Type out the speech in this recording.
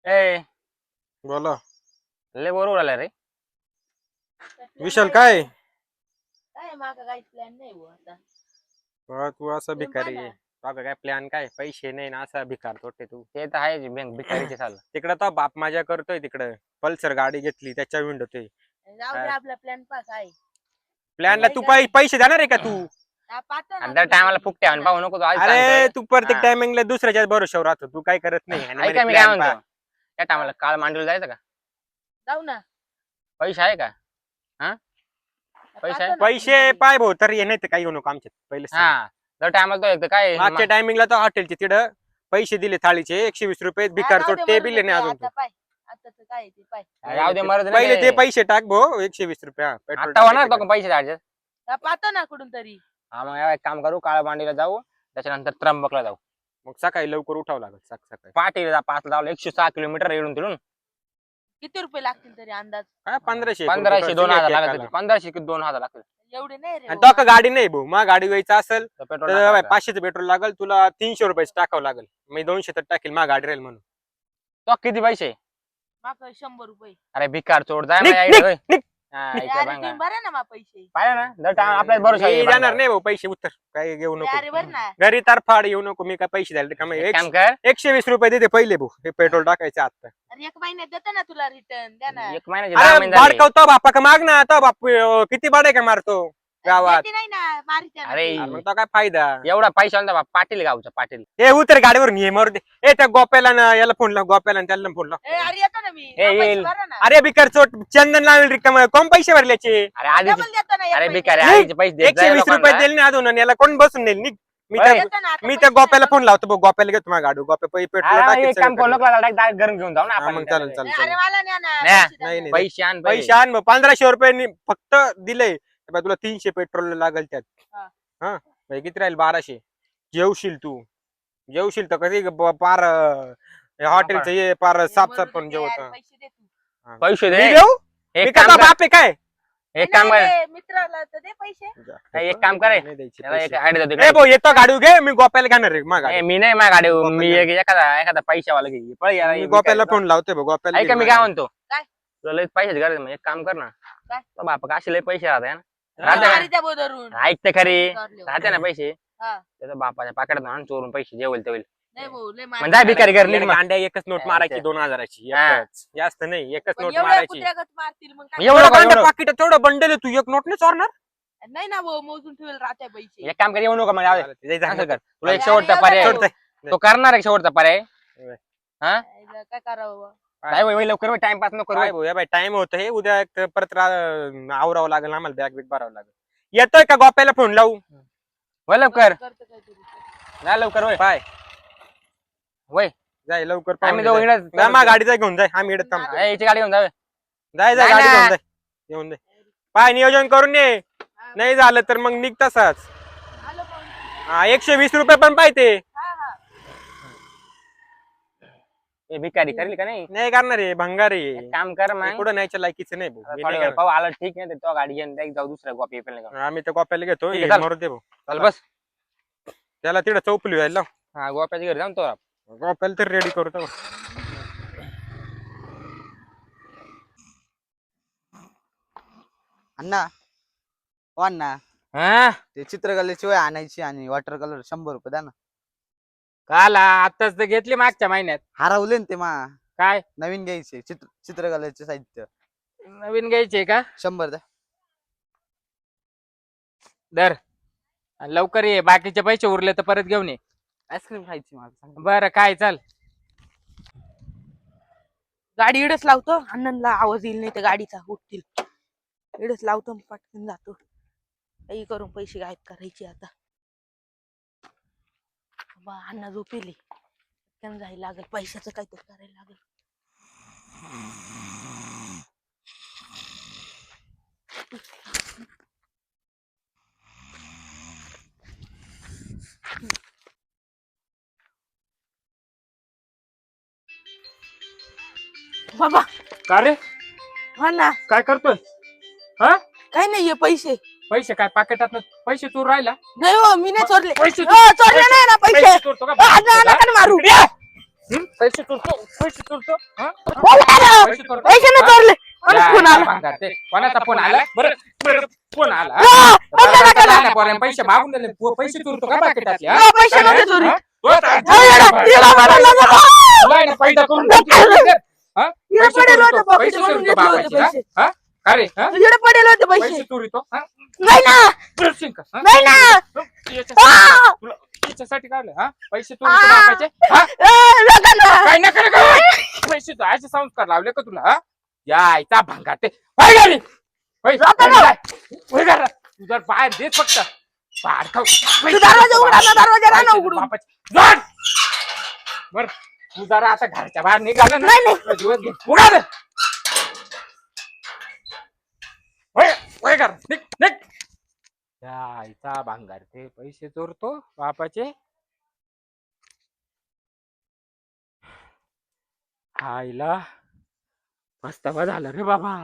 ए बोला लय बरोबर आला रे. विशाल काय काय मागं काही प्लॅन नाही बुवा आता. तू असा तुम्ही भिकारी पाहा आहे. बाबा काय प्लॅन काय पैसे नाही ना असा भिकार तोटे तू ते तर आहे भिकारीचे चाललं. तिकडं तो बाप मजा करतोय तिकडं पल्सर गाडी घेतली त्याच्या विंडोते जाऊ दे आपला प्लॅन पास आहे. प्लॅनला तू पैसे देणार आहे का तू पाहतो ना दर टायमाला फुकटे आणि पाहू नको तू आधी अरे सांगतोय. तू प्रत्येक हा. टायमिंगला दुसऱ्याच्या भरोशावर राहतो तू काय करत नाही आणि ऐका मध्ये मी काय plan म्हणतो त्या टायमाला काळ मांडूला जायचं का? जाऊ ना. पैसे आहे का? पैसे आहे? पाहतो ना पैसे कुठेतरी. पाय भाऊ तर ये नाही तर काही येऊ नको आमच्यात पहिले सांग. हा दर टायमाला तो एकदा काय मागच्या टायमिंगला तर हॉटेलचे तिकडं पैसे दिले थाळीचे 120 रुपये भिकार जाऊ दे, चोट ते मरू बिले दे, नाही अजून आता पाय आताच काय आहे ते पाय. राहू दे मरद पहिले ते पैसे टाक भाऊ 120 रुपये हा, पेट्रोल आता होणार टाकायचं. तो पैसे चार्जेस. पाहतो ना कुठून तरी. हा मग एक काम करू काळा मांडीला जाऊ त्याच्यानंतर त्र्यंबकला जाऊ. मग सकाळी लवकर उठावं लागेल सकाळी पाटीला 5 लावलं 106 किलोमीटर येऊन तिथून किती रुपये लागतील तरी अंदाज? काय 1500 1500 2000 लागत लागत 1500 कि 2000 लागतील. एवढे नाही रे आणि बुवा. तो का गाडी नाही भाऊ मग गाडी व्हायचं असेल तर पेट्रोल तर टाकायचं. 500चं पेट्रोल लागेल तुला 300 रुपये टाकावं लागेल मी 200 तर टाकेल मग गाडी राहील म्हणून तो किती पैसे? मागं 100 रुपये. अरे भिकार चोड जाय निघ, माझ्या निघ, आईला, होय. निघ. हा, अरे इकडे बघा. तुम्ही भरा ना मा पैसे. पाहिलं ना दर टाइम आपल्याला भरोसा आहे मी बघा. जाणार नाही भाऊ पैसे उत्तर काही घेऊ अरे नको बर ना. घरी तर फाड येऊ नको मी काय पैसे द्यायला का एक काम कर 120 रुपये देते पहिले भाऊ हे पेट्रोल टाकायचं आता अरे एक महिन्यात देतो ना तुला रिटर्न द्या ना. एक महिन्याचे 10 अरे महिने झाले. बाडकवतो बापा का माग ना तो बाप किती बाडे का मारतो गावात देते नाही ना मारित्या ना अरे, ते. अरे मग तो काय फायदा एवढा पैसा आणता बाप पाटील गावचा पाटील. हे उतर गाडीवरून ये मरू दे ए त्या गोप्याला ना याला फोन लाव गोप्याला आणि त्याला फोन लाव ए, अरे येतो ना मी. ए, मा पैसे येईल. भरा ना. अरे बिकार चोट चंदन लावेल रिकाम कोण पैसे भरल्याचे अरे आधी डबल देतो ना एक अरे महिन्यात. भिकार नाही, आधीचे पैसे देत जा 120 रुपये लोकांना. दिले ना अजून आणि याला कोण बसून देईल निघ मी होय. त्या देतो ना, आता मी पैसे त्या गोप्याला नाही फोन लावतो बघ गोप्याला घेतो माझ्या गाडी गोप्या पेट्रोल अरे, एक काम करू टाकायचं नको डायरेक्ट गरम घेऊन जाऊ ना हा, आपण मग चालेल, चालेल. ए, अरे मला न्या ना. न्या. पैसे द्या नाही, ना. नाही. पैसे आण पहिले. पैसे आण 1500 रुपये फक्त दिले तुला 300 पेट्रोल लागेल त्यात हा. हा म्हणजे किती राहील 1200 जेवशील तू जेवशील तर कधी पार हॉटेलचं ये पार ए, साफ बरोबर साफ पण दे यार, जेवत पैसे दे तू. पैसे मी दे देऊ मी एक का काम कर बाप आहे काय एक काम कर नाही रे, मित्राला तर दे पैसे. एक काम करे. नाही द्यायचे त्याला एक पैसे. आयडिया ए देतो. भाऊ येतो गाडी घे मी गोप्याला घेणार रे मग ए, मी नाही माझ्या गाडी गोप्याला मी एखादा पैशावाला घे पळ याला मी हे गोप्याला विकायचं. फोन लावतोय भाऊ गोप्याला ऐका घे मी माझ्या. काय म्हणतो काय? तुला लय पैशाची गरज आहे, एक काम कर ना काय? तो बापा का असे लय पैसे राहते ना राहते मारी त्या बोधरून. ना ऐकते खरी पैसे राहते ना पैसे हा. त्याच्या बापाच्या पाकिटात आण चोरून पैसे जे होईल ते होईल नाही भाऊ, लय मारी. म्हणजे भिकारी घर निघ मग. अंड्या एकच नोट मारायची अच्छा. 2000ची हा. एकच जास्त नाही एकच पण नोट एवढ्या मारायची कुत्र्यागत मारतील मग काय? एवढं का, एवढं? पाकिट तेवढं बंडल आहे तू एक नोट नाही चोरणार नाही ना भाऊ, मोजून ठेवेल राहत्या पैसे. एक काम कर येऊ नको मग जाऊ दे. जायचं असं असं कर तुला एक अरे, शेवटचा अरे, पर्याय एवढं सोडतंय. तो करणार एक शेवटचा पर्याय आईला काय करावं? काय होईल लवकर टाइमपास नको करू काय भाऊ बाई टाइम होत हे उद्या एक तर परत आवरावं लागेल आम्हाला बॅग बिग भरावं लागेल येतोय का गोप्याला फोन लावू होय लवकर करतो काहीतरी. जा लवकर होय पाय होय जाय लवकर आम्ही दोघं इकडं- जा मा गाडीचा घेऊन जाय आम्ही इकडे थांबतो ए, याची गाडी घेऊन जाऊ जाय जाय नाही गाडी ना. घेऊन जाय घेऊन जाय पाय नियोजन करून ये नाही झालं तर मग निघ तसाच आलो पण. हा 120 रुपये पण पाहिजे हा, हा. ए, भिकारी करेल का नाही नाही करणार रे भंगार एक आहे काम कर मग कुठं न्यायच्या लायकीचं नाही भाऊ. मी थोड्या नाही वेळ करणार. पाहू आलं ठीक नाही तर तो गाडी घेऊन direct जाऊ दुसऱ्या कॉपी पेन आम्ही तर गोप्याला घेतो ठीक आहे, चाल. मरू दे भाऊ चल बस त्याला तिकडे चौपली व्हायला लाव. हा गोप्याच्या घरी जाऊन तो गोप्याला तर रेडी करतो अण्णा हो अण्णा हा ते चित्रकलेची वय आणायची आणि वॉटर कलर 100 रुपये द्या ना. काला आताच तर घेतली मागच्या महिन्यात हरवले ना ते मा काय नवीन घ्यायचे चित्रकलेचे साहित्य नवीन घ्यायचे का 100 द्या. दर आणि लवकर ये बाकीचे पैसे उरले तर परत घेऊन ये आईस्क्रीम खायची मला बरं काय चल गाडी इडच लावतो अण्णांना आवाज येईल नाही तर गाडीचा उठतील. इडच लावतो मग पटकन जातो. काही करून पैसे गायब करायचे आता. बा अण्णा झोपेले पटकन जायला लागेल पैशाचं काहीतरी करायला लागेल. बाबा का रे हा ना काय करतोय हा काय नाहीये पैसे. पैसे काय पाकिटात पैसे तू राहिला नाही हो मी नाही चोरले. पैसे हो, चोरले नाही ना पैसे. चोरतो का? अण्णा, नका ना मारू. पैसे चोरतो हा? पैसे नाही चोरले आणि फोन आला भांगार ते कोणाचा फोन आला बरं फोन आला आ, बंद आता नका लहान पोरांना पैसे मागून दिले पैसे चोरतो का बाकीटातले आ, पैसे नव्हते चोरी. पैदा करून इकडे पडेल होते पैसे पॉकेटमधून चोरतो घेतले होते बाबाचे हा? पैसे. हा? अरे हा? इकडे पडेल होते पैसे पैसे चोरीतो हा? नाही ना चोरशील का? हा? नाही ना आ! याच्यासाठी काढलं हा पैसे चोरतो बापाचे हा? नका ना काय नका रे काय? पैसे असे संस्कार लावले का तुला हा? यायचा भांगार ते होय घरी. होय, जातो ना. होय घरात. तू जर बाहेर देत फक्त बाहेर खाऊ. तू दरवाजा उघडा ना दरवाजा ना पैसे उघडून बापाचे. जाड. बर तू जरा आता घरच्या बाहेर निघाला ना नाही, नाही. तुला दिवस घे उघडा रे. होय होय घर निघ निघ यायचा भांगार ते पैसे चोरतो बापाचे आईला पस्तावा झाला रे बाबा.